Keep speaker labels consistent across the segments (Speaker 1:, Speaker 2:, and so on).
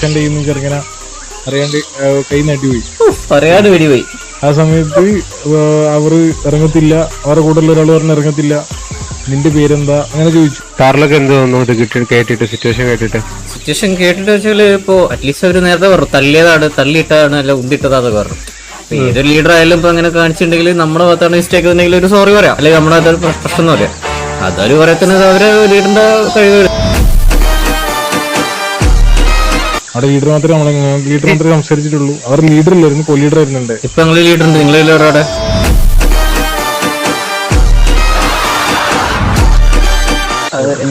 Speaker 1: കയ്യിൽ ചെറുങ്ങനെ അറിയാണ്ട് കൈ നടിപോയി,
Speaker 2: പറയാതെ വെടിപോയി.
Speaker 1: ആ സമയത്ത് അവർ ഇറങ്ങത്തില്ല, അവരുടെ കൂടെയുള്ള ഒരാൾ പറഞ്ഞ് ഇറങ്ങത്തില്ല, നിന്റെ പേരെന്താ അങ്ങനെ ചോദിച്ചു.
Speaker 3: കാറിലൊക്കെ എന്ത് തോന്നുന്നു ഇത് കേട്ടിട്ട് സിറ്റുവേഷൻ
Speaker 2: കേട്ടിട്ട് വെച്ചാൽ ഇപ്പൊ അറ്റ്ലീസ്റ്റ് അവര് നേരത്തെ പറഞ്ഞു തള്ളിയതാണ്, തള്ളിയിട്ടതാണ്, അല്ല ഉന്തിട്ടതാന്ന് പറഞ്ഞു. ഏതൊരു ലീഡർ ആയാലും ഇപ്പൊ അങ്ങനെ കാണിച്ചിട്ടുണ്ടെങ്കിൽ നമ്മുടെ ഭാഗത്താണ് മിസ്റ്റേക്ക് ഉണ്ടെങ്കിൽ ഒരു സോറി പറയാം, അല്ലെങ്കിൽ നമ്മുടെ അതൊരു പ്രശ്നം എന്ന് പറയാം. അതൊരു പറയത്തുന്നത് അവര് ലീഡറിന്റെ കഴിവ്.
Speaker 1: അവിടെ ലീഡർ മാത്രമേ സംസാരിച്ചിട്ടുള്ളൂ. അവർ ലീഡർ ഇല്ലായിരുന്നു, കോ ലീഡർ ആയിരുന്നുണ്ട്.
Speaker 2: ഇപ്പൊ നിങ്ങൾ ലീഡർ ഉണ്ട്, നിങ്ങളെ ലീഡർ അവിടെ.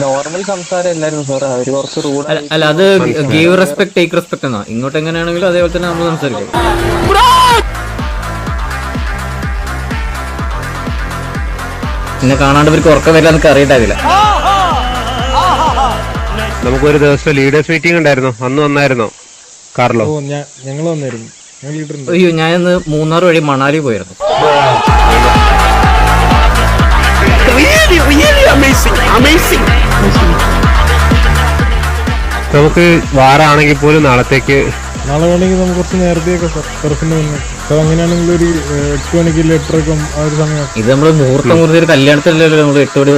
Speaker 4: നോർമൽ സംസാരം എല്ലാരും സാർ, അവര് കുറച്ച് റൂൾ
Speaker 2: അല്ല, അത് ഗീവ് റെസ്പെക്ട് ടേക്ക് റെസ്പെക്ട് എന്നാ. ഇങ്ങോട്ട് എങ്ങനെയാണെങ്കിലും അതേപോലെ തന്നെ നമ്മൾ സംസാരിക്കും. പിന്നെ കാണാണ്ട് ഇവർക്ക് ഉറക്കം വരില്ല, എനിക്ക് അറിയണ്ടാവില്ല.
Speaker 3: നമുക്കൊരു ദിവസം ലീഡേഴ്സ് മീറ്റിംഗ് ഉണ്ടായിരുന്നു, അന്ന് വന്നായിരുന്നോ കാർലോ?
Speaker 1: ഞങ്ങൾ വന്നായിരുന്നു, ഞങ്ങൾ ലീഡർ ഉണ്ട്.
Speaker 2: അയ്യോ, ഞാനിന്ന് മൂന്നാർ വഴി മണാലി പോയിരുന്നു.
Speaker 3: നമുക്ക് വാറാണെങ്കിൽ പോലും നാളെ
Speaker 1: വേണമെങ്കിൽ നമുക്ക് കുറച്ച് നേരത്തെയൊക്കെ കുറച്ചിന് മുന്നേ അങ്ങനെയാണെങ്കിൽ ഒരു 8 മണിക്ക് 8:30 ആ ഒരു സമയം.
Speaker 2: ഇത് നമ്മള് മുഹൂർത്തം കുറിച്ച് ഒരു കല്യാണത്തിലല്ലോ നമ്മൾ 8 മണി